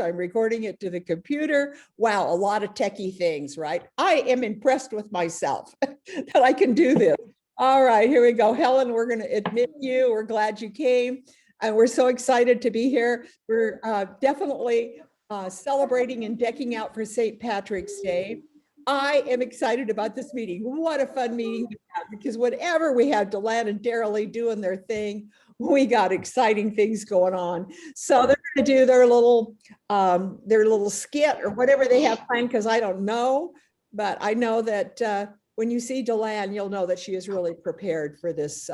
I'm recording it to the computer. Wow, a lot of techie things, right? I am impressed with myself that I can do this. All right, here we go. Helen, we're going to admit you. We're glad you came. And we're so excited to be here. We're definitely celebrating and decking out for St. Patrick's Day. I am excited about this meeting. What a fun meeting we have, because whenever we have Deland and Daryl doing their thing, we got exciting things going on. So they're going to do their little skit or whatever they have planned, because I don't know, but I know that when you see Deland, you'll know that she is really prepared for this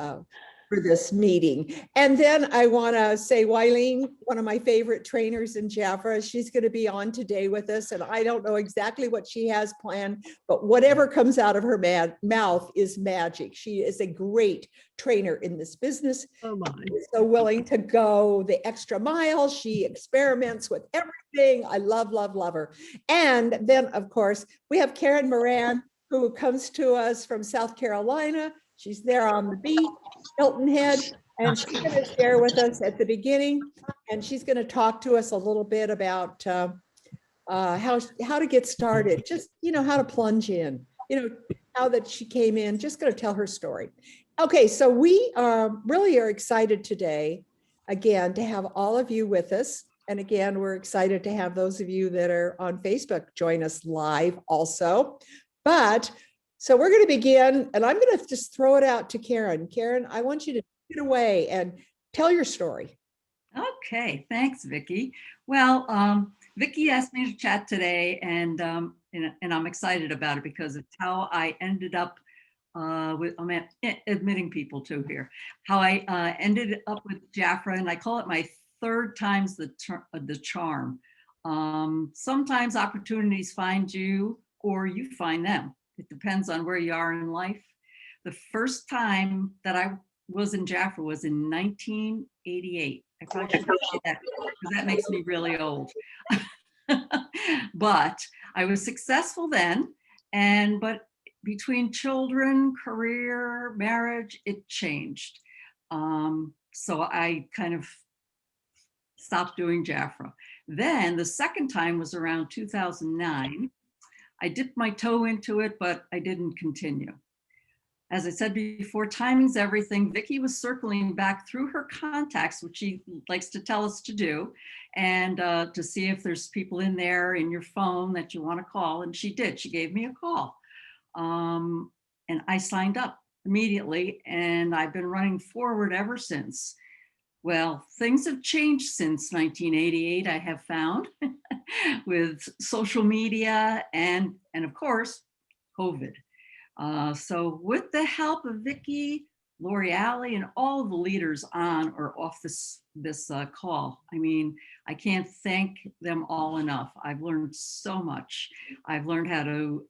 meeting. And then I want to say Wileen, one of my favorite trainers in Jaffra, she's going to be on today with us. And I don't know exactly what she has planned, but whatever comes out of her mouth is magic. She is a great trainer in this business. Oh my. So willing to go the extra mile. She experiments with everything. I love, love, love her. And then, of course, we have Karen Moran, who comes to us from South Carolina. She's there on the beach, Hilton Head, and she's going to share with us at the beginning, and she's going to talk to us a little bit about how to get started, just, how to plunge in, how that she came in, just going to tell her story. Okay, so we really are excited today, again, to have all of you with us. And again, we're excited to have those of you that are on Facebook join us live also. But so we're going to begin, and I'm going to just throw it out to Karen. Karen, I want you to take it away and tell your story. Okay, thanks, Vicki. Well, Vicki asked me to chat today, and I'm excited about it because it's how I ended up I'm admitting people too here, how I ended up with Jaffra, and I call it my third time's the charm. Sometimes opportunities find you or you find them. It depends on where you are in life. The first time that I was in Jaffra was in 1988. I probably should say that because that makes me really old. But I was successful then, but between children, career, marriage, it changed. So I kind of stopped doing Jaffra. Then the second time was around 2009. I dipped my toe into it, but I didn't continue. As I said before, timing's everything. Vicki was circling back through her contacts, which she likes to tell us to do, and to see if there's people in there in your phone that you want to call. And she did. She gave me a call. And I signed up immediately, and I've been running forward ever since. Well, things have changed since 1988, I have found, with social media and of course, COVID. So with the help of Vicki, Lori Alley, and all the leaders on or off this call, I mean, I can't thank them all enough. I've learned so much. I've learned how to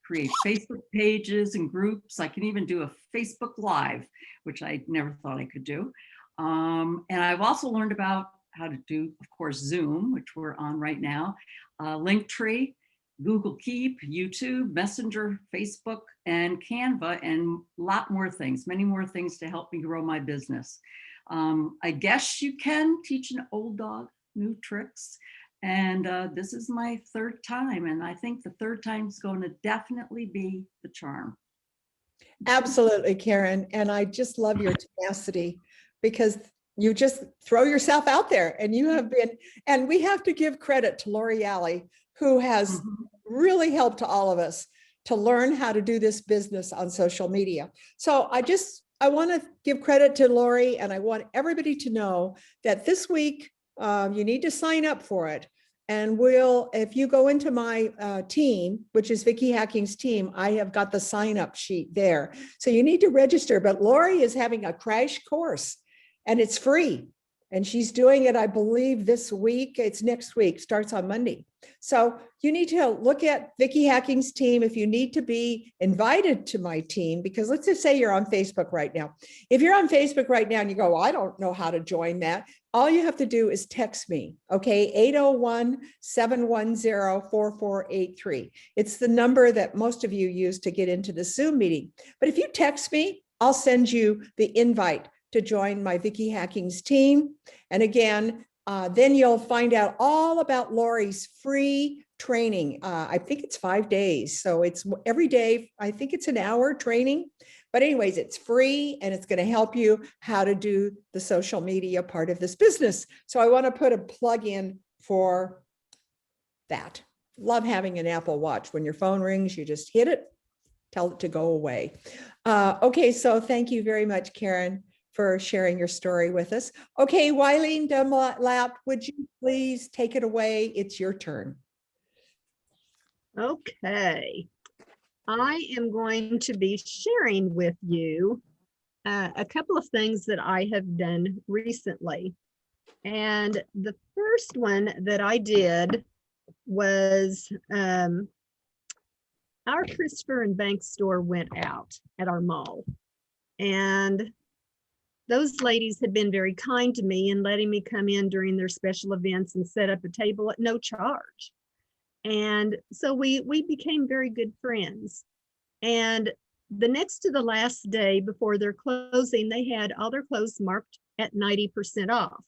create Facebook pages and groups. I can even do a Facebook Live, which I never thought I could do. And I've also learned about how to do, of course, Zoom, which we're on right now, Linktree, Google Keep, YouTube, Messenger, Facebook, and Canva, and a lot more things, many more things to help me grow my business. I guess you can teach an old dog new tricks. And this is my third time. And I think the third time is going to definitely be the charm. Absolutely, Karen. And I just love your tenacity, because you just throw yourself out there, and you have been, and we have to give credit to Lori Alley, who has really helped all of us to learn how to do this business on social media. So I want to give credit to Lori, and I want everybody to know that this week you need to sign up for it. And if you go into my team, which is Vickie Hacking's team, I have got the sign up sheet there. So you need to register, but Lori is having a crash course, and it's free. And she's doing it, I believe, this week. It's next week, starts on Monday. So you need to look at Vickie Hacking's team if you need to be invited to my team, because let's just say you're on Facebook right now. If you're on Facebook right now and you go, well, I don't know how to join that, all you have to do is text me, okay? 801-710-4483. It's the number that most of you use to get into the Zoom meeting. But if you text me, I'll send you the invite to join my Vickie Hacking's team. And again, Then you'll find out all about Lori's free training. I think it's 5 days. So it's every day. I think it's an hour training. But anyways, it's free and it's going to help you how to do the social media part of this business. So I want to put a plug in for that. Love having an Apple Watch. When your phone rings, you just hit it, tell it to go away. Okay, so thank you very much, Karen, for sharing your story with us. Okay, Wileen Dunlap, would you please take it away? It's your turn. Okay, I am going to be sharing with you a couple of things that I have done recently. And the first one that I did was our Christopher and Banks store went out at our mall. And those ladies had been very kind to me and letting me come in during their special events and set up a table at no charge. And so we became very good friends. And the next to the last day before their closing, they had all their clothes marked at 90% off.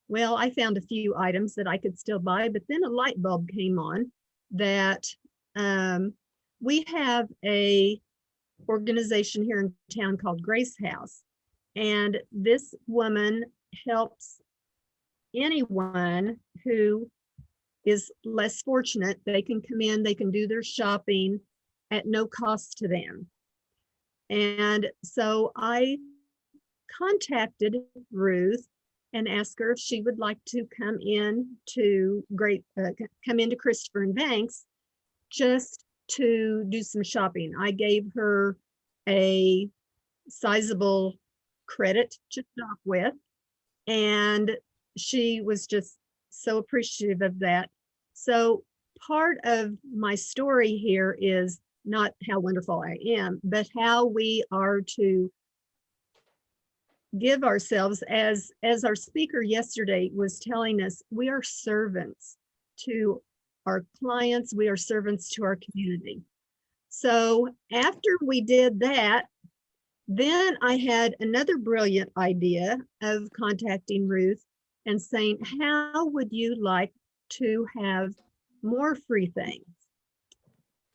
Well, I found a few items that I could still buy, but then a light bulb came on that we have a organization here in town called Grace House. And this woman helps anyone who is less fortunate. They can come in, they can do their shopping at no cost to them. And so I contacted Ruth and asked her if she would like to come into Christopher and Banks just to do some shopping. I gave her a sizable credit to shop with, and she was just so appreciative of that. So part of my story here is not how wonderful I am, but how we are to give ourselves, as our speaker yesterday was telling us, we are servants to our clients, we are servants to our community. So after we did that, then I had another brilliant idea of contacting Ruth and saying, how would you like to have more free things?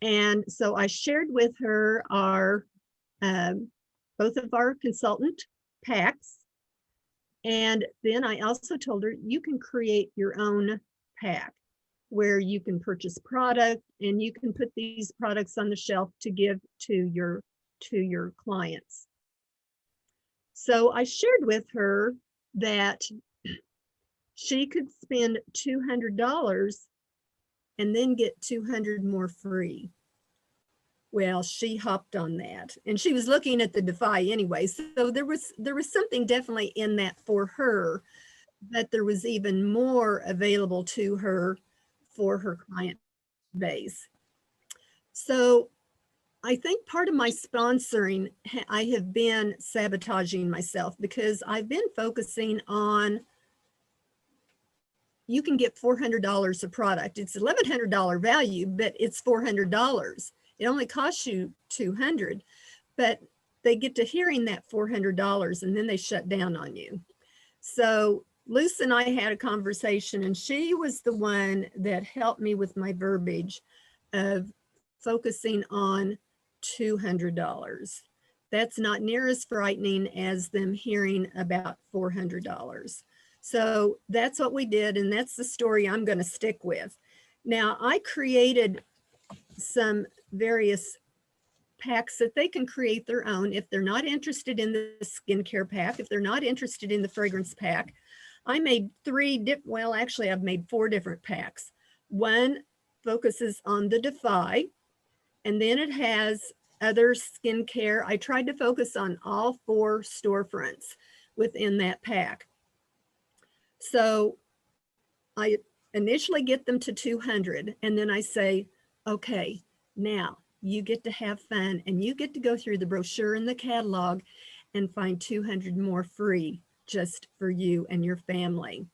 And so I shared with her our both of our consultant packs. And then I also told her, you can create your own pack where you can purchase product and you can put these products on the shelf to give to your clients. So I shared with her that she could spend $200 and then get 200 more free. Well, she hopped on that, and she was looking at the Defy anyway. So there was something definitely in that for her, but there was even more available to her for her client base. So I think part of my sponsoring, I have been sabotaging myself because I've been focusing on, you can get $400 of product. It's $1,100 value, but it's $400. It only costs you $200, but they get to hearing that $400 and then they shut down on you. So Luce and I had a conversation, and she was the one that helped me with my verbiage of focusing on $200. That's not near as frightening as them hearing about $400. So that's what we did, and that's the story I'm going to stick with. Now, I created some various packs that they can create their own. If they're not interested in the skincare pack, if they're not interested in the fragrance pack, I made I've made 4 different packs. One focuses on the Defy, and then it has other skincare. I tried to focus on all 4 storefronts within that pack. So I initially get them to 200, and then I say, okay, now you get to have fun and you get to go through the brochure and the catalog and find 200 more free just for you and your family.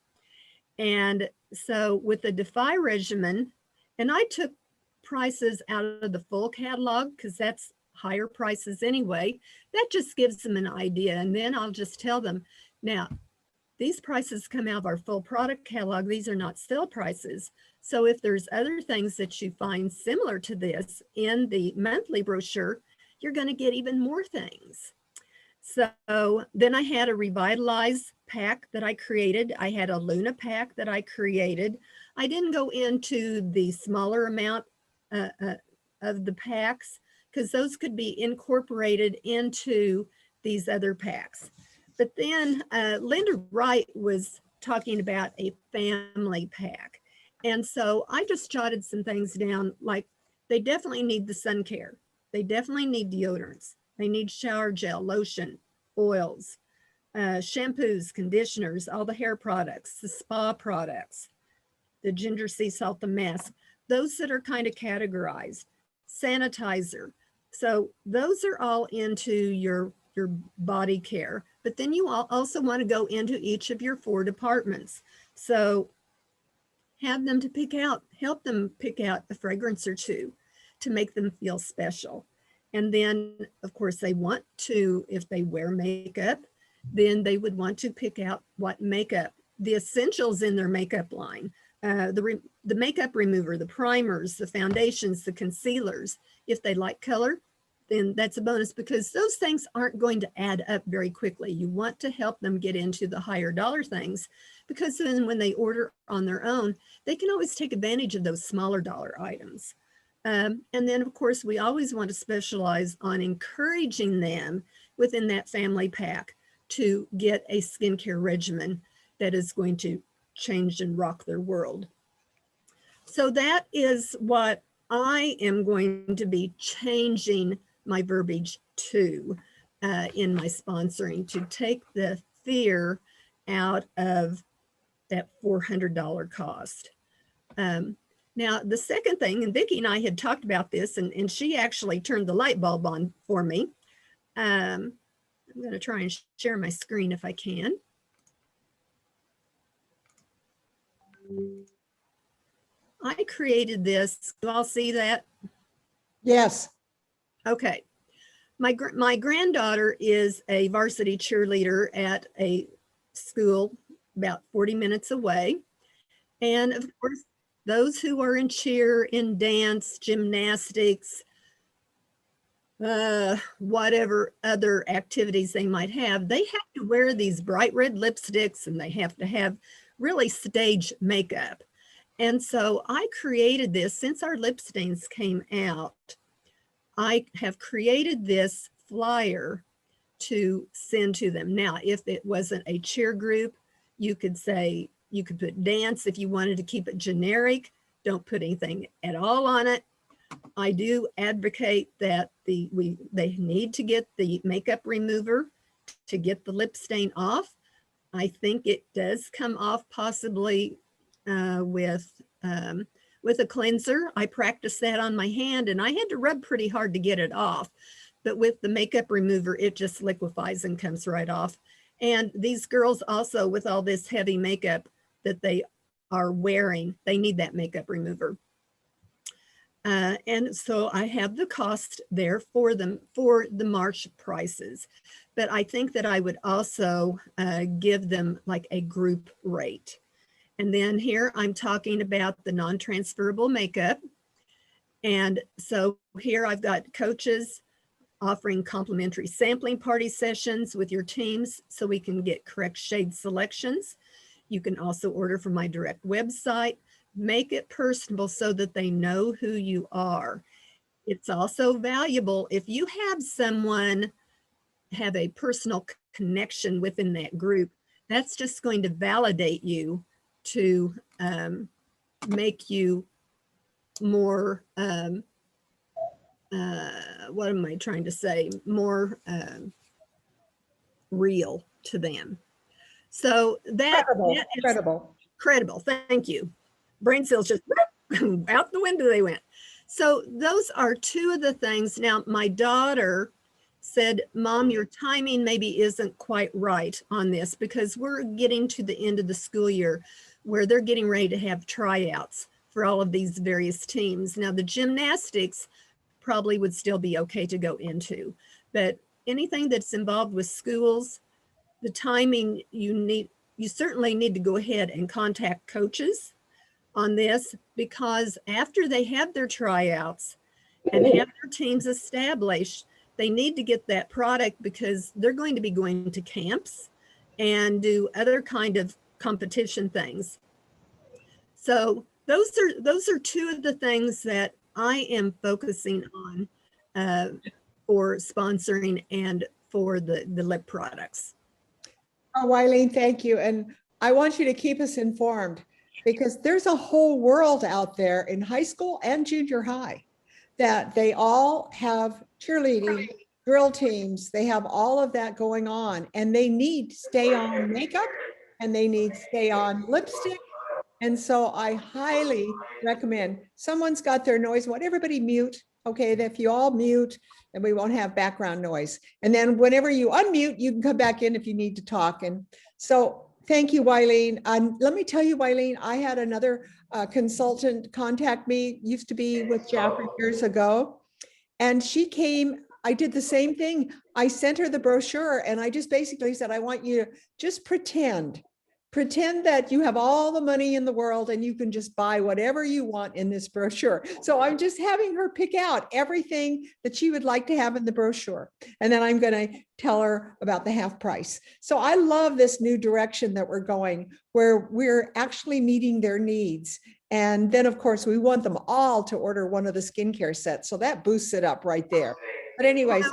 And so with the Defy regimen, and I took prices out of the full catalog because that's higher prices anyway. That just gives them an idea. And then I'll just tell them, now, these prices come out of our full product catalog. These are not sale prices. So if there's other things that you find similar to this in the monthly brochure, you're going to get even more things. So then I had a Revitalize pack that I created. I had a Luna pack that I created. I didn't go into the smaller amount of the packs because those could be incorporated into these other packs. But then Linda Wright was talking about a family pack. And so I just jotted some things down, like they definitely need the sun care. They definitely need deodorants. They need shower gel, lotion, oils, shampoos, conditioners, all the hair products, the spa products, the ginger sea salt, the mask, those that are kind of categorized, sanitizer. So those are all into your body care. But then you also want to go into each of your 4 departments. So have them to pick out, help them pick out a fragrance or 2 to make them feel special. And then, of course, they want to, if they wear makeup, then they would want to pick out what makeup, the essentials in their makeup line, the makeup remover, the primers, the foundations, the concealers. If they like color, then that's a bonus because those things aren't going to add up very quickly. You want to help them get into the higher dollar things because then when they order on their own, they can always take advantage of those smaller dollar items. And then, of course, we always want to specialize on encouraging them within that family pack to get a skincare regimen that is going to change and rock their world. So that is what I am going to be changing my verbiage to in my sponsoring, to take the fear out of that $400 cost. Now, the second thing, and Vickie and I had talked about this, and she actually turned the light bulb on for me. I'm going to try and share my screen if I can. I created this. You all see that? Yes. Okay. My granddaughter is a varsity cheerleader at a school about 40 minutes away. And of course, those who are in cheer, in dance, gymnastics, whatever other activities they might have, they have to wear these bright red lipsticks and they have to have really stage makeup. And so I created this since our lip stains came out. I have created this flyer to send to them. Now, if it wasn't a cheer group, you could say, you could put dance if you wanted to keep it generic. Don't put anything at all on it. I do advocate that they need to get the makeup remover to get the lip stain off. I think it does come off possibly with a cleanser. I practiced that on my hand and I had to rub pretty hard to get it off. But with the makeup remover, it just liquefies and comes right off. And these girls also, with all this heavy makeup that they are wearing, they need that makeup remover. And so I have the cost there for them for the March prices. But I think that I would also give them like a group rate. And then here I'm talking about the non-transferable makeup. And so here I've got coaches offering complimentary sampling party sessions with your teams so we can get correct shade selections. You can also order from my direct website. Make it personable so that they know who you are. It's also valuable if you have someone have a personal connection within that group, that's just going to validate you to make you more, what am I trying to say? More real to them. So that credible. Thank you. Brain cells just out the window they went. So those are 2 of the things. Now, my daughter said, Mom, your timing maybe isn't quite right on this because we're getting to the end of the school year where they're getting ready to have tryouts for all of these various teams. Now, the gymnastics probably would still be okay to go into, but anything that's involved with schools, the timing you you certainly need to go ahead and contact coaches on this, because after they have their tryouts and have their teams established, they need to get that product, because they're going to be going to camps and do other kind of competition things. So those are two of the things that I am focusing on for sponsoring and for the lip products. Oh, Wileen, thank you. And I want you to keep us informed, because there's a whole world out there in high school and junior high that they all have cheerleading, drill teams. They have all of that going on, and they need to stay on makeup and they need to stay on lipstick. And so I highly recommend, someone's got their noise, want everybody mute. Okay, if you all mute, then we won't have background noise. And then whenever you unmute, you can come back in if you need to talk. And so thank you, Wileen. Let me tell you, Wileen, I had another consultant contact me, used to be with Jaffrey years ago. And she came, I did the same thing. I sent her the brochure, and I just basically said, I want you to just pretend that you have all the money in the world and you can just buy whatever you want in this brochure. So I'm just having her pick out everything that she would like to have in the brochure. And then I'm going to tell her about the half price. So I love this new direction that we're going, where we're actually meeting their needs. And then of course we want them all to order one of the skincare sets. So that boosts it up right there. But anyways,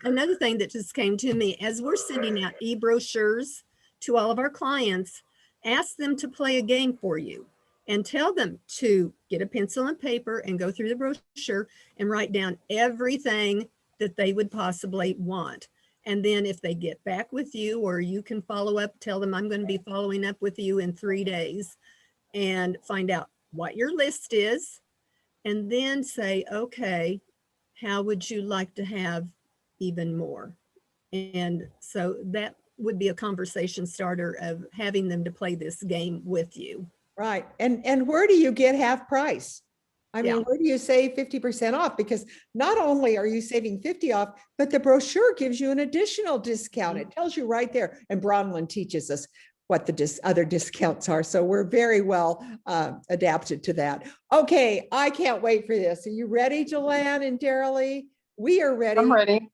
another thing that just came to me as we're sending out e-brochures to all of our clients, ask them to play a game for you and tell them to get a pencil and paper and go through the brochure and write down everything that they would possibly want. And then if they get back with you, or you can follow up, tell them I'm going to be following up with you in 3 days, and find out what your list is. And then say, okay, how would you like to have even more? And so that would be a conversation starter of having them to play this game with you. Right. And where do you get half price? I mean, where do you save 50% off? Because not only are you saving 50 off, but the brochure gives you an additional discount. It tells you right there. And Bronwyn teaches us what the other discounts are. So we're very well adapted to that. Okay, I can't wait for this. Are you ready, Joanne and Daralee? We are ready. I'm ready.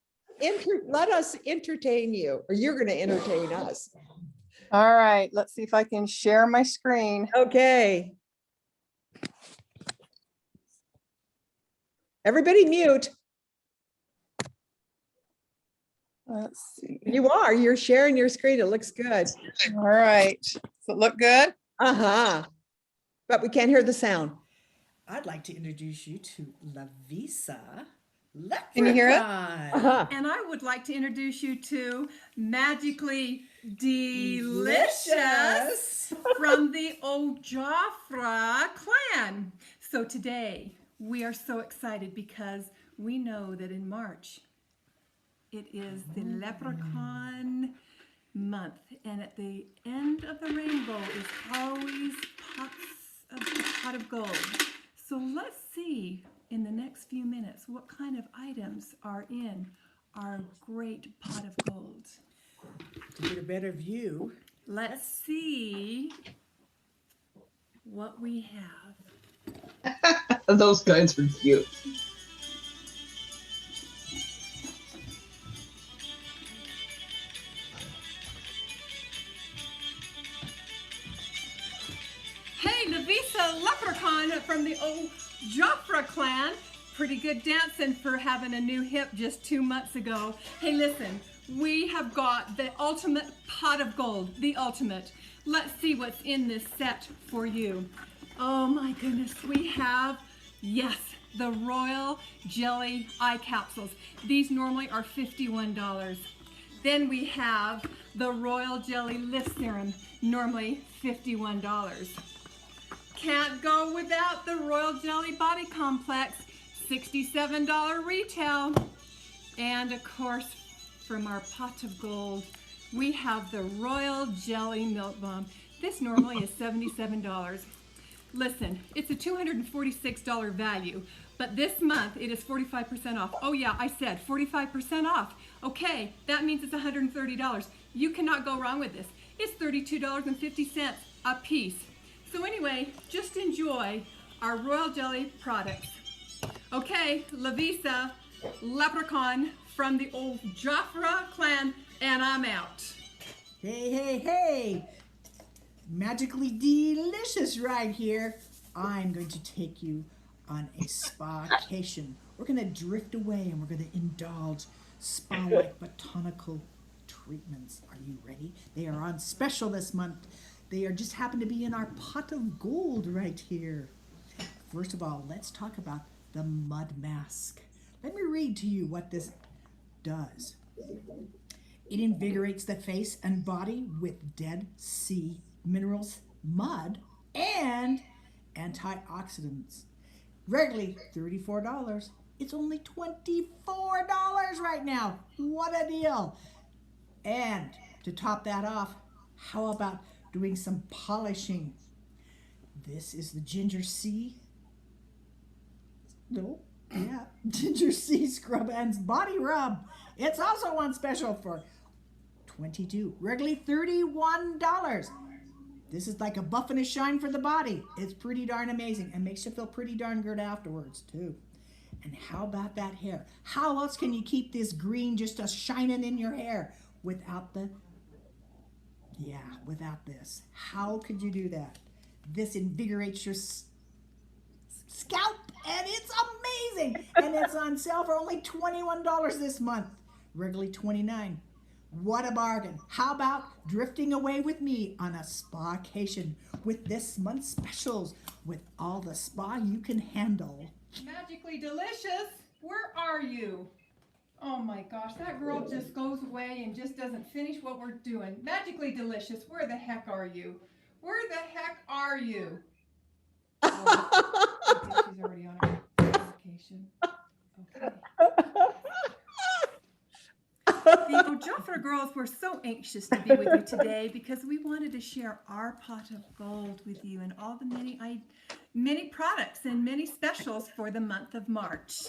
Let us entertain you, or you're going to entertain us. All right, let's see if I can share my screen. Okay. Everybody mute. Let's see. You're sharing your screen. It looks good. All right, does it look good? Uh-huh. But we can't hear the sound. I'd like to introduce you to Lavisa Leprechaun. Can you hear it? Uh-huh. And I would like to introduce you to Magically Delicious from the Ojafra clan. So today we are so excited because we know that in March it is the Leprechaun month, and at the end of the rainbow is always a pot of gold. So let's see in the next few minutes what kind of items are in our great pot of gold. To get a better view, Let's see what we have. Those guys are cute. Hey, Lavisa Leprechaun from the Ojafra clan. Pretty good dancing for having a new hip just 2 months ago. Hey, listen, we have got the ultimate pot of gold, the ultimate. Let's see what's in this set for you. Oh my goodness, we have, yes, the Royal Jelly Eye Capsules. These normally are $51. Then we have the Royal Jelly Lift Serum, normally $51. Can't go without the Royal Jelly Body Complex, $67 retail. And of course, from our pot of gold, we have the Royal Jelly Milk Balm. This normally is $77. Listen, it's a $246 value, but this month it is 45% off. Oh yeah, I said 45% off. Okay, that means it's $130. You cannot go wrong with this. It's $32.50 a piece. So anyway, just enjoy our royal jelly products. Okay, Lavisa, leprechaun from the old Joffre clan, and I'm out. Hey, hey, hey! Magically delicious right here. I'm going to take you on a spa-cation. We're going to drift away and we're going to indulge spa-like botanical treatments. Are you ready? They are on special this month. They are just happen to be in our pot of gold right here. First of all, let's talk about the mud mask. Let me read to you what this does. It invigorates the face and body with Dead Sea minerals, mud, and antioxidants. Regularly $34. It's only $24 right now. What a deal. And to top that off, how about doing some polishing? This is the Ginger Sea. No, yeah, Ginger Sea Scrub and Body Rub. It's also on special for $22, regularly $31. This is like a buff and a shine for the body. It's pretty darn amazing and makes you feel pretty darn good afterwards too. And how about that hair? How else can you keep this green just a shining in your hair without without this? How could you do that? This invigorates your scalp and it's amazing. And it's on sale for only $21 this month, regularly $29. What a bargain. How about drifting away with me on a spa-cation with this month's specials with all the spa you can handle? Magically delicious, where are you? Oh my gosh, that girl just goes away and just doesn't finish what we're doing. Magically delicious, where the heck are you? Where the heck are you? Oh, I think she's already on her vacation. Okay. The Ojafra girls were so anxious to be with you today because we wanted to share our pot of gold with you and all the many products and many specials for the month of March.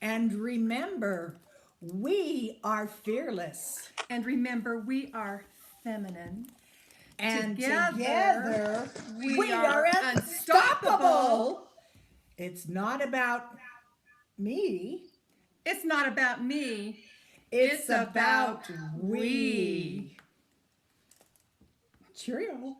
And remember, we are fearless. And remember, we are feminine. And Together, we are unstoppable. It's not about me. It's not about me. It's about we. Cheerio.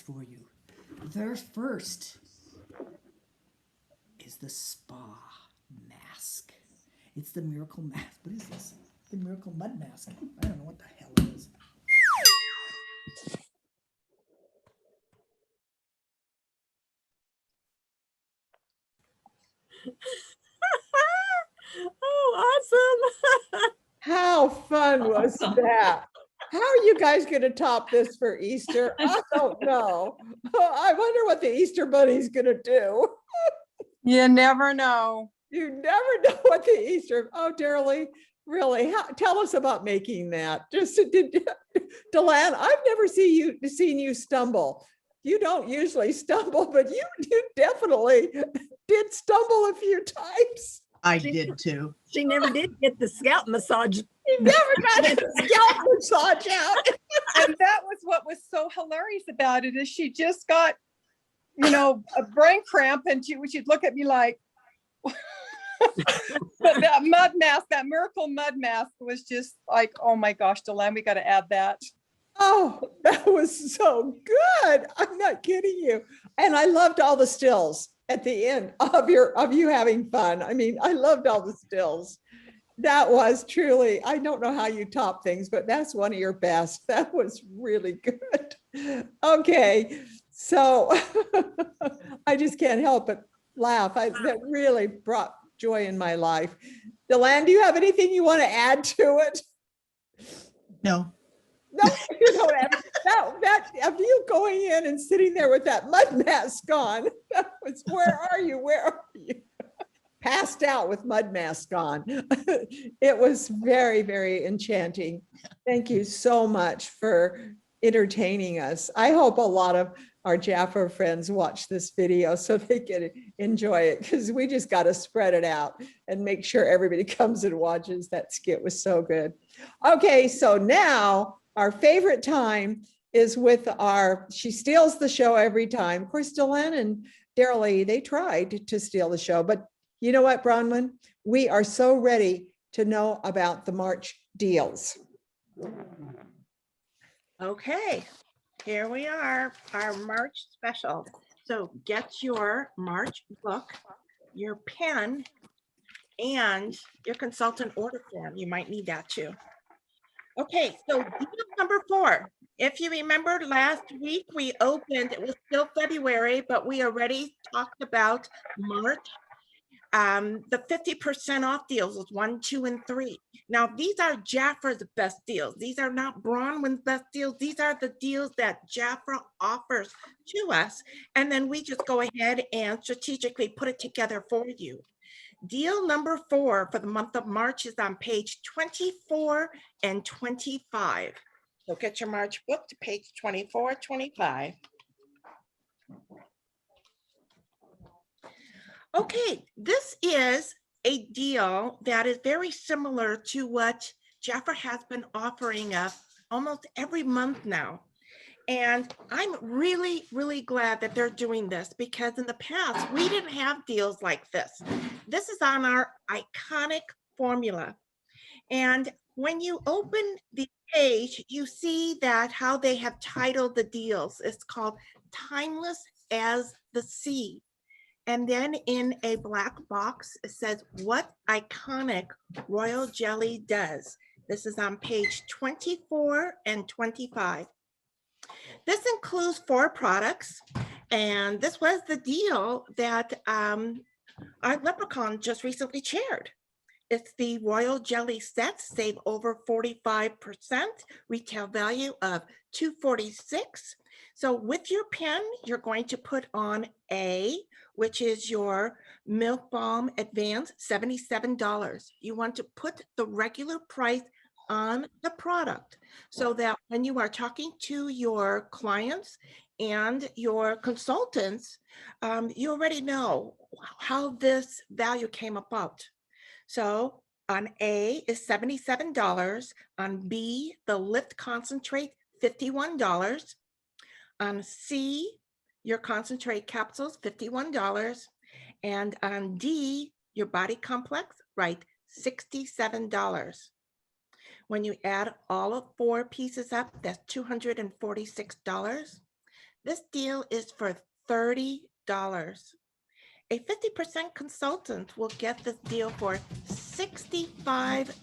For you. Their first is the spa mask. It's the miracle mask. What is this? The miracle mud mask. I don't know what the hell it is. Oh, awesome. How fun was that? How are you guys going to top this for Easter? I don't know. I wonder what the Easter Bunny's going to do. You never know. You never know what the Easter. Oh, dearly, really? Tell us about making that. Deland, I've never seen you stumble. You don't usually stumble, but you definitely did stumble a few times. I did too. She never did get the scalp massage. You never got a scalp massage out. And that was what was so hilarious about it is she just got, a brain cramp and she'd look at me like, that mud mask, that miracle mud mask was just like, oh my gosh, Deland, we got to add that. Oh, that was so good. I'm not kidding you. And I loved all the stills at the end of you having fun. I mean, I loved all the stills. That was truly, I don't know how you top things, but that's one of your best. That was really good. Okay, so I just can't help but laugh. That really brought joy in my life. Deland, do you have anything you want to add to it? No. No, you don't have that of you going in and sitting there with that mud mask on. That was, where are you? Where are you? Passed out with mud mask on. It was very, very enchanting. Thank you so much for entertaining us. I hope a lot of our Jaffa friends watch this video so they can enjoy it, because we just got to spread it out and make sure everybody comes and watches. That skit was so good. Okay, so now our favorite time is with she steals the show every time. Of course, Deland and Daryl Lee, they tried to steal the show, but you know what, Bronwyn? We are so ready to know about the March deals. Okay, here we are, our March special. So get your March book, your pen, and your consultant order form. You might need that too. Okay, so deal number 4. If you remember last week, we opened, it was still February, but we already talked about March. The 50% off deals was 1, 2, and 3. Now, these are Jafra's best deals. These are not Bronwyn's best deals. These are the deals that Jafra offers to us. And then we just go ahead and strategically put it together for you. Deal number 4 for the month of March is on page 24 and 25. So get your March book to page 24, 25. Okay, this is a deal that is very similar to what Jafra has been offering us almost every month now. And I'm really, really glad that they're doing this, because in the past, we didn't have deals like this. This is on our iconic formula. And when you open the page, you see that how they have titled the deals. It's called Timeless as the Sea. And then in a black box, it says what iconic royal jelly does. This is on page 24 and 25. This includes 4 products, and this was the deal that our Leprechaun just recently shared. It's the royal jelly set, save over 45%, retail value of $246. So with your pen, you're going to put on A, which is your Milk Balm Advance, $77. You want to put the regular price on the product so that when you are talking to your clients and your consultants, you already know how this value came about. So on A is $77, on B, the Lift Concentrate, $51, on C, your concentrate capsules, $51, and on D, your body complex, right, $67. When you add all of 4 pieces up, that's $246. This deal is for $30. A 50% consultant will get this deal for $65.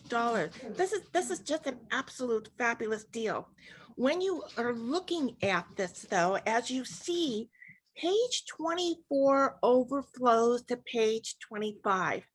This is just an absolute fabulous deal. When you are looking at this though, as you see, page 24 overflows to page 25.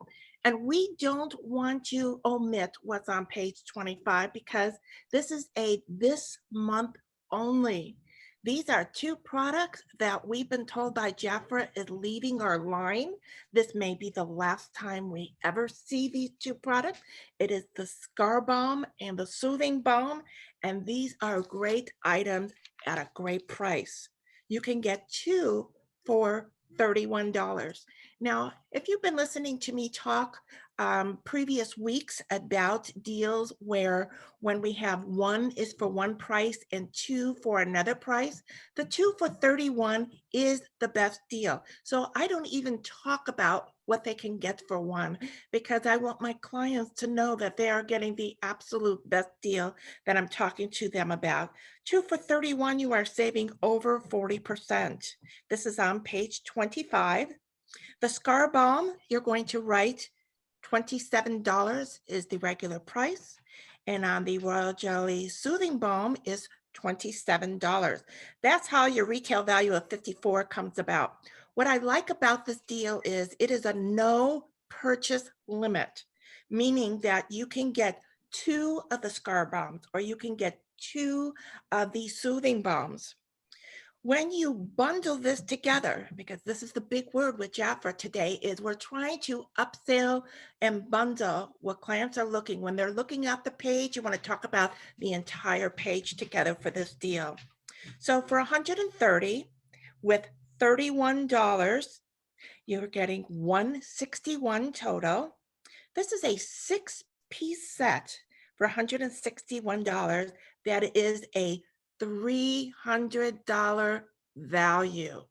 And we don't want to omit what's on page 25 because this is this month only. These are 2 products that we've been told by Jafra is leaving our line. This may be the last time we ever see these 2 products. It is the Scar Balm and the Soothing Balm, and these are great items at a great price. You can get 2 for $31. Now, if you've been listening to me talk previous weeks about deals where when we have 1 is for 1 price and 2 for another price, the 2 for $31 is the best deal. So I don't even talk about what they can get for 1 because I want my clients to know that they are getting the absolute best deal that I'm talking to them about. 2 for $31, you are saving over 40%. This is on page 25. The Scar Balm, you're going to write $27 is the regular price. And on the Royal Jelly Soothing Balm is $27. That's how your retail value of $54 comes about. What I like about this deal is it is a no purchase limit, meaning that you can get 2 of the scar bombs or you can get 2 of the soothing bombs. When you bundle this together, because this is the big word with Jafra today, is we're trying to upsell and bundle what clients are looking. When they're looking at the page, you want to talk about the entire page together for this deal. So for 130 with $31, you're getting 161 total. This is a 6-piece set for $161. That is a $300 value.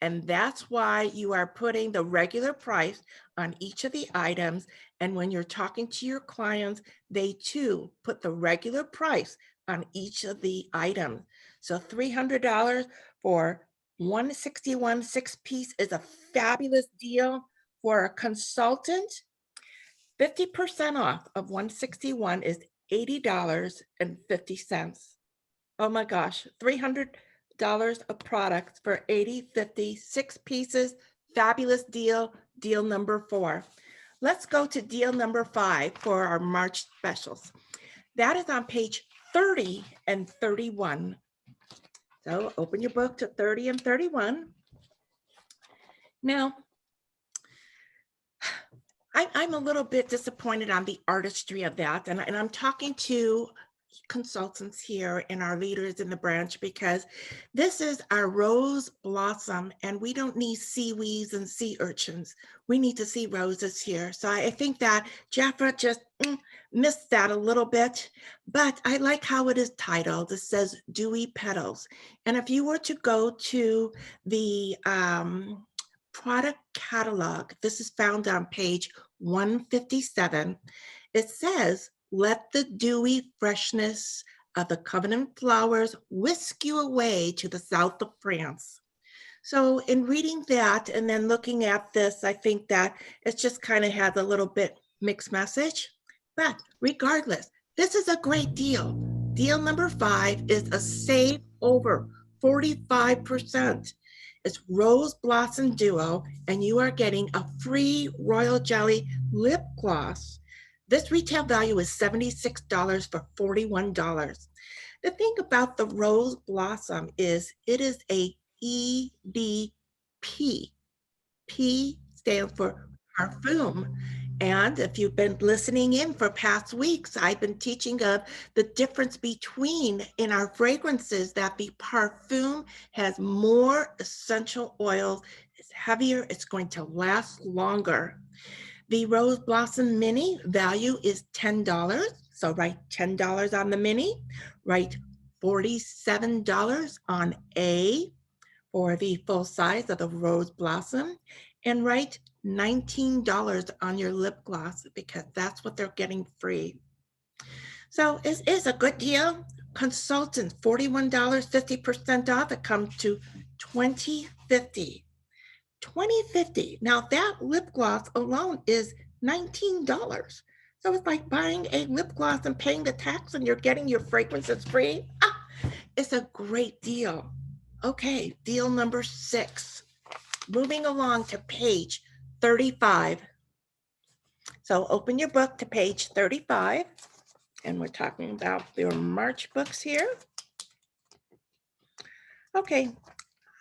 And that's why you are putting the regular price on each of the items. And when you're talking to your clients, they too put the regular price on each of the items. So $300 for 161 6-piece is a fabulous deal for a consultant. 50% off of 161 is $80.50. Oh my gosh, $300 of products for 80, 50, 6 pieces. Fabulous deal, deal number 4. Let's go to deal number 5 for our March specials. That is on page 30 and 31. So open your book to 30 and 31. Now, I'm a little bit disappointed on the artistry of that. And I'm talking to consultants here and our leaders in the branch because this is our rose blossom and we don't need seaweeds and sea urchins. We need to see roses here. So I think that Jafra just missed that a little bit, but I like how it is titled. It says Dewy Petals. And if you were to go to the product catalog, this is found on page 157. It says, let the dewy freshness of the Covenant flowers whisk you away to the south of France. So in reading that and then looking at this, I think that it just kind of has a little bit mixed message. But regardless, this is a great deal. Deal number 5 is a save over 45%. It's Rose Blossom Duo, and you are getting a free Royal Jelly lip gloss. This retail value is $76 for $41. The thing about the Rose Blossom is it is a EDP. P stands for parfum. And if you've been listening in for past weeks, I've been teaching of the difference between in our fragrances that the parfum has more essential oils, it's heavier, it's going to last longer. The Rose Blossom Mini value is $10. So write $10 on the Mini, write $47 on A for the full size of the Rose Blossom, and write $19 on your lip gloss because that's what they're getting free. So it is a good deal. Consultants, $41, 50% off. It comes to $20.50. $20.50. Now that lip gloss alone is $19. So it's like buying a lip gloss and paying the tax and you're getting your fragrances free. It's a great deal. Okay, deal number 6. Moving along to page 35. So open your book to page 35. And we're talking about your March books here. Okay,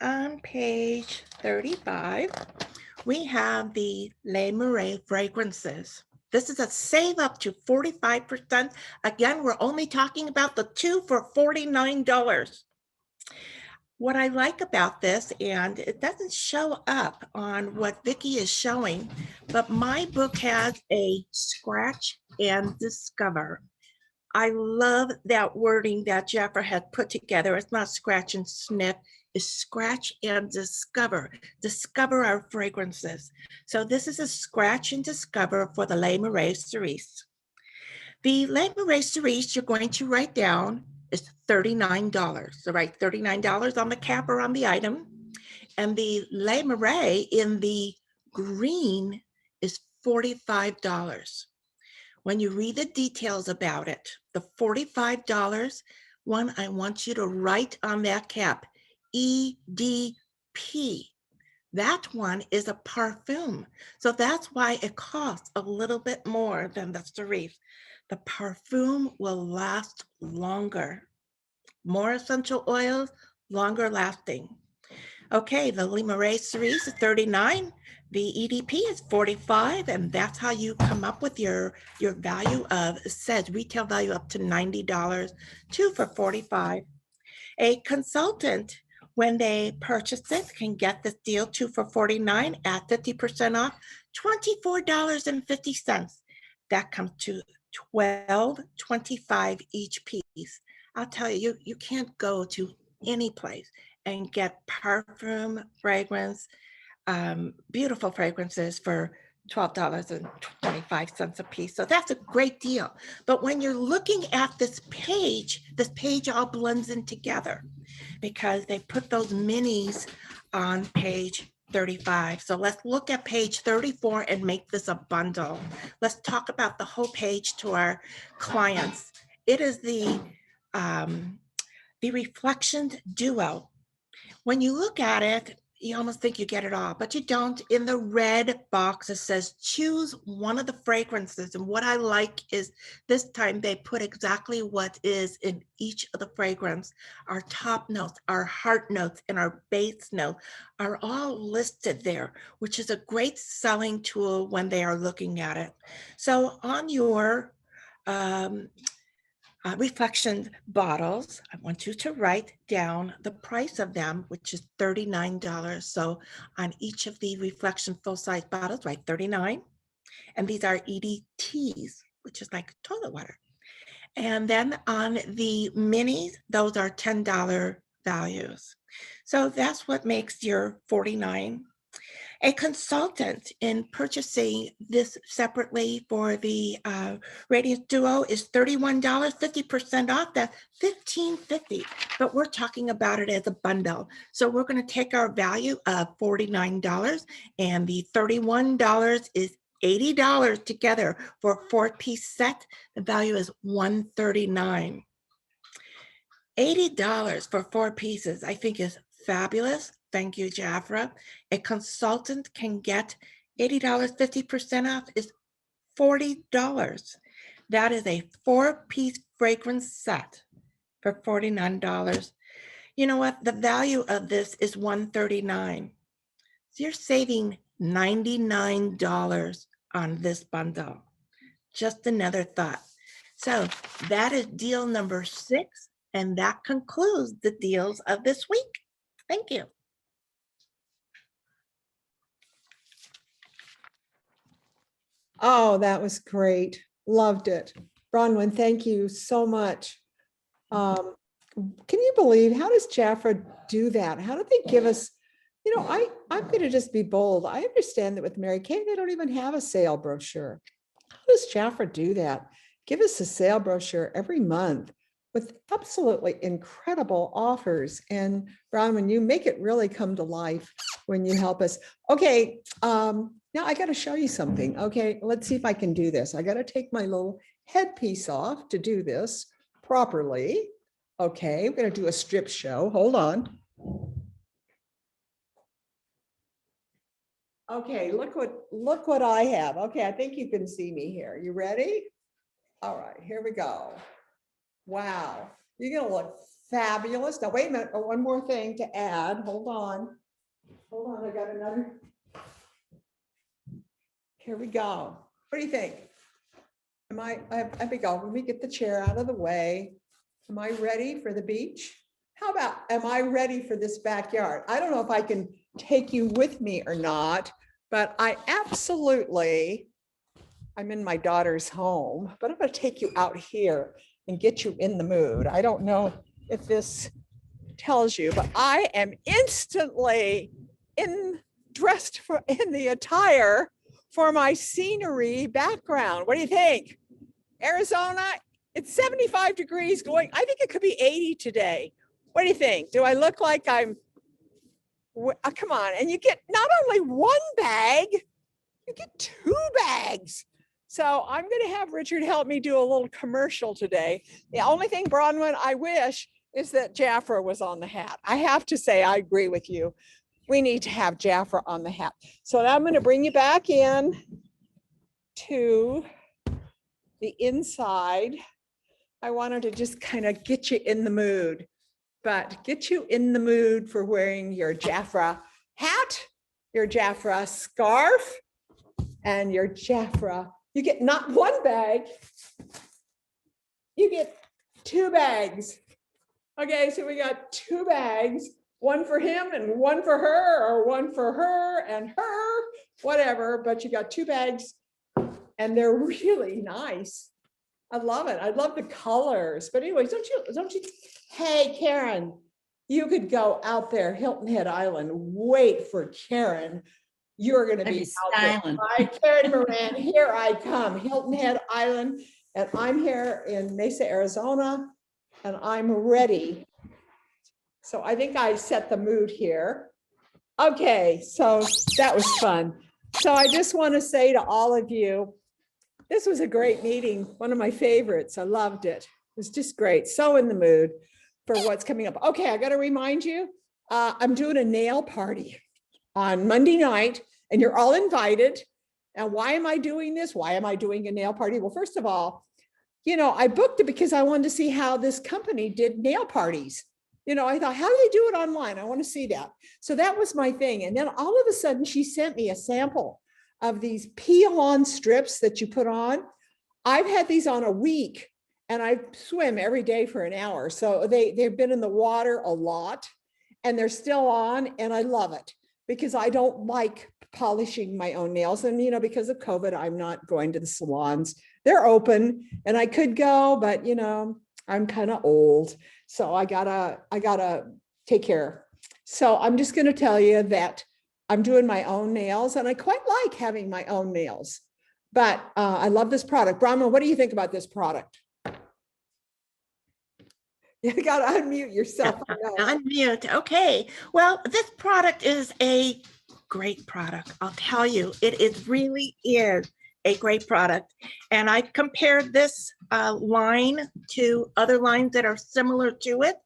on page 35, we have the Les Marais fragrances. This is a save up to 45%. Again, we're only talking about the 2 for $49. What I like about this, and it doesn't show up on what Vickie is showing, but my book has a scratch and discover. I love that wording that Jafra had put together. It's not scratch and sniff, it's scratch and discover. Discover our fragrances. So this is a scratch and discover for the Les Marais Cerise. The Les Marais Cerise you're going to write down is $39. So write $39 on the cap or on the item. And the Les Marais in the green is $45. When you read the details about it, the $45, I want you to write on that cap, EDP. That one is a parfum. So that's why it costs a little bit more than the cerise. The parfum will last longer. More essential oils, longer lasting. Okay, the Limaray cerise is 39. The EDP is 45, and that's how you come up with your value of, it says retail value up to $90, 2 for 45. A consultant, when they purchase it, can get this deal 2 for 49 at 50% off, $24.50. That comes to $12.25 each piece. I'll tell you, you can't go to any place and get perfume, fragrance, beautiful fragrances for $12.25 a piece. So that's a great deal. But when you're looking at this page all blends in together because they put those minis on page 35. So let's look at page 34 and make this a bundle. Let's talk about the whole page to our clients. It is the Reflection Duo. When you look at it, you almost think you get it all, but you don't. In the red box, it says choose one of the fragrances. And what I like is this time they put exactly what is in each of the fragrance. Our top notes, our heart notes, and our base note are all listed there, which is a great selling tool when they are looking at it. So on your reflection bottles, I want you to write down the price of them, which is $39. So on each of the reflection full-size bottles, write 39. And these are EDTs, which is like toilet water. And then on the minis, those are $10 values. So that's what makes your 49. A consultant in purchasing this separately for the Radiance Duo is $31, 50% off, that's $15.50. But we're talking about it as a bundle. So we're going to take our value of $49 and the $31 is $80 together for a 4-piece set. The value is $139. $80 for 4 pieces, I think is fabulous. Thank you, Jafra. A consultant can get $80, 50% off is $40. That is a 4-piece fragrance set for $49. You know what? The value of this is $139. So you're saving $99 on this bundle. Just another thought. So that is deal number 6. And that concludes the deals of this week. Thank you. Oh, that was great. Loved it. Bronwyn, thank you so much. Can you believe, how does Jafra do that? How do they give us, I'm going to just be bold. I understand that with Mary Kay, they don't even have a sale brochure. How does Jafra do that? Give us a sale brochure every month with absolutely incredible offers. And Bronwyn, you make it really come to life when you help us. Okay, now I got to show you something. Okay, let's see if I can do this. I got to take my little headpiece off to do this properly. Okay, we're going to do a strip show. Hold on. Okay, look what I have. Okay, I think you can see me here. You ready? All right, here we go. Wow, you're going to look fabulous. Now, wait a minute. Oh, one more thing to add. Hold on. Hold on. I got another. Here we go. What do you think? Let me go. Let me get the chair out of the way. Am I ready for the beach? How about, am I ready for this backyard? I don't know if I can take you with me or not, but I'm in my daughter's home, but I'm going to take you out here and get you in the mood. I don't know if this tells you, but I am instantly dressed in the attire for my scenery background. What do you think? Arizona, it's 75 degrees going. I think it could be 80 today. What do you think? Do I look like I'm, come on. And you get not only one bag, you get 2 bags. So I'm going to have Richard help me do a little commercial today. The only thing, Bronwyn, I wish is that Jafra was on the hat. I have to say, I agree with you. We need to have Jafra on the hat. So now I'm going to bring you back in to the inside. I wanted to just kind of get you in the mood, but get you in the mood for wearing your Jafra hat, your Jafra scarf, and your Jafra. You get not one bag, you get 2 bags. Okay, so we got 2 bags, one for him and one for her, or one for her and her, whatever, but you got 2 bags and they're really nice. I love it. I love the colors. But anyways, don't you, hey, Karen, you could go out there, Hilton Head Island, wait for Karen. You're going to be out there. Hi, Karen Moran, here I come, Hilton Head Island. And I'm here in Mesa, Arizona, and I'm ready. So I think I set the mood here. Okay, so that was fun. So I just want to say to all of you, this was a great meeting, one of my favorites. I loved it. It was just great. So in the mood for what's coming up. Okay, I got to remind you, I'm doing a nail party on Monday night, and you're all invited. And why am I doing this? Why am I doing a nail party? Well, first of all, you know, I booked it because I wanted to see how this company did nail parties. You know, I thought, how do they do it online? I want to see that. So that was my thing. And then all of a sudden she sent me a sample of these peel-on strips that you put on. I've had these on a week and I swim every day for an hour. So they've been in the water a lot and they're still on, and I love it because I don't like polishing my own nails. And, you know, because of COVID, I'm not going to the salons. They're open and I could go, but you know, I'm kind of old. So I gotta take care. So I'm just going to tell you that I'm doing my own nails and I quite like having my own nails, but I love this product. Brahma, what do you think about this product? You got to unmute yourself. Unmute. Okay. Well, this product is a great product. I'll tell you, it really is a great product. And I compared this line to other lines that are similar to it.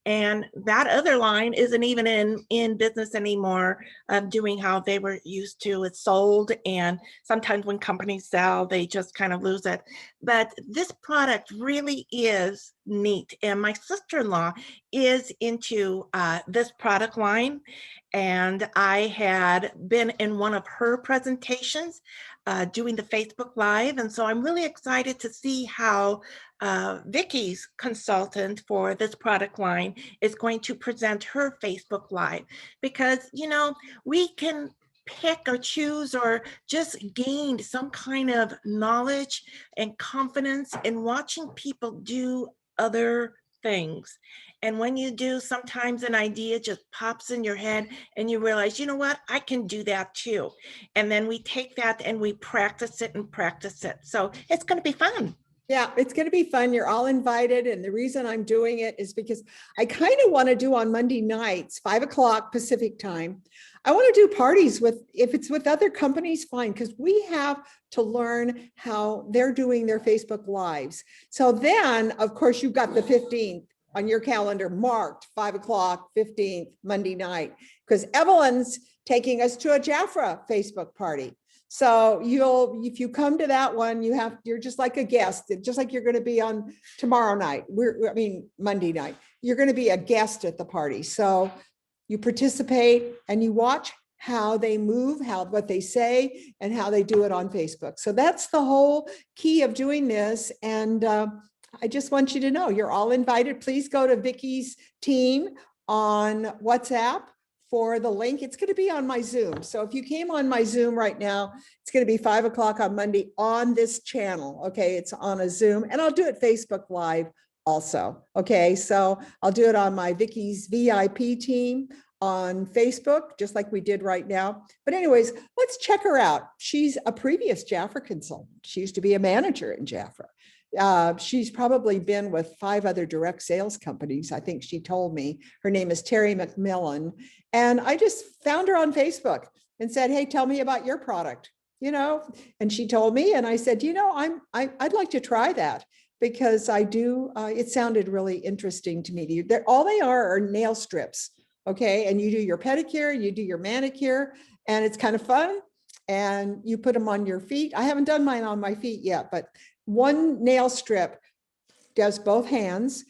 And that other line isn't even in business anymore, doing how they were used to. It's sold, and sometimes when companies sell, they just kind of lose it. But this product really is neat. And my sister-in-law is into this product line. And I had been in one of her presentations doing the Facebook Live. And so I'm really excited to see how Vickie's consultant for this product line is going to present her Facebook Live, because, you know, we can pick or choose or just gain some kind of knowledge and confidence in watching people do other things. And when you do, sometimes an idea just pops in your head and you realize, you know what, I can do that too. And then we take that and we practice it and practice it. So it's going to be fun. Yeah, it's going to be fun. You're all invited. And the reason I'm doing it is because I kind of want to do on Monday nights, 5 o'clock Pacific time. I want to do parties with, if it's with other companies, fine, because we have to learn how they're doing their Facebook Lives. So then, of course, you've got the 15th on your calendar marked 5 o'clock, 15th, Monday night, because Evelyn's taking us to a Jafra Facebook party. So if you come to that one, you're just like a guest, just like you're going to be on tomorrow night. Monday night, you're going to be a guest at the party. So you participate and you watch how they move, what they say, and how they do it on Facebook. So that's the whole key of doing this. And I just want you to know you're all invited. Please go to Vickie's team on WhatsApp for the link. It's going to be on my Zoom. So if you came on my Zoom right now, it's going to be 5 o'clock on Monday on this channel. Okay. It's on a Zoom, and I'll do it Facebook Live also. Okay. So I'll do it on my Vickie's VIP team on Facebook, just like we did right now. But anyways, let's check her out. She's a previous Jafra consultant. She used to be a manager in Jafra. She's probably been with 5 other direct sales companies. I think she told me. Her name is Terry McMillan. And I just found her on Facebook and said, hey, tell me about your product, you know? And she told me, and I said, you know, I'd like to try that because I do, it sounded really interesting to me. All they are nail strips. Okay, and you do your pedicure, you do your manicure, and it's kind of fun. And you put them on your feet. I haven't done mine on my feet yet, but one nail strip does both hands.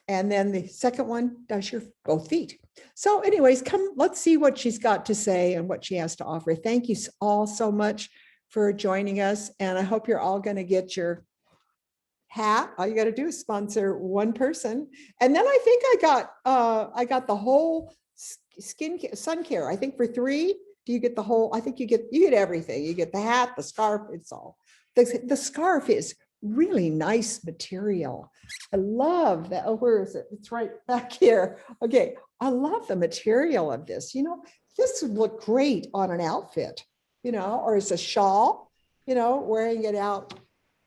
And then the second one does your both feet. So anyways, come, let's see what she's got to say and what she has to offer. Thank you all so much for joining us. And I hope you're all going to get your hat. All you got to do is sponsor one person. And then I think I got the whole sun care. I think for $3, do you get the whole, I think you get everything. You get the hat, the scarf, it's all. The scarf is really nice material. I love that. Oh, where is it? It's right back here. Okay. I love the material of this. You know, this would look great on an outfit, you know, or as a shawl, you know, wearing it out,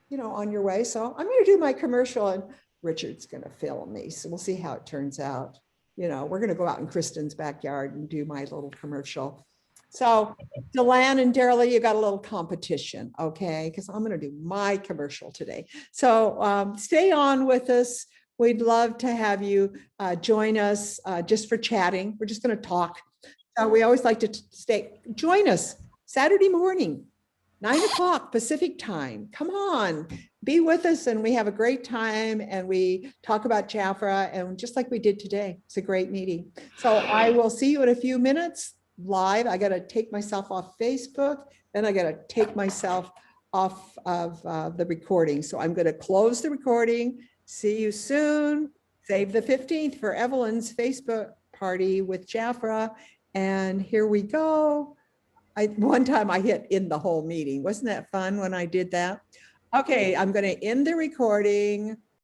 you know, on your way. So I'm going to do my commercial and Richard's going to film me. So we'll see how it turns out. You know, we're going to go out in Kristen's backyard and do my little commercial. So Delanne and Darla, you got a little competition, okay? Because I'm going to do my commercial today. So stay on with us. We'd love to have you join us just for chatting. We're just going to talk. We always like to join us Saturday morning, 9 o'clock Pacific time. Come on, be with us, and we have a great time, and we talk about Jafra, and just like we did today, it's a great meeting. So I will see you in a few minutes live. I got to take myself off Facebook, then I got to take myself off of the recording. So I'm going to close the recording. See you soon. Save the 15th for Evelyn's Facebook party with Jafra. And here we go. One time I hit in the whole meeting. Wasn't that fun when I did that? Okay, I'm going to end the recording.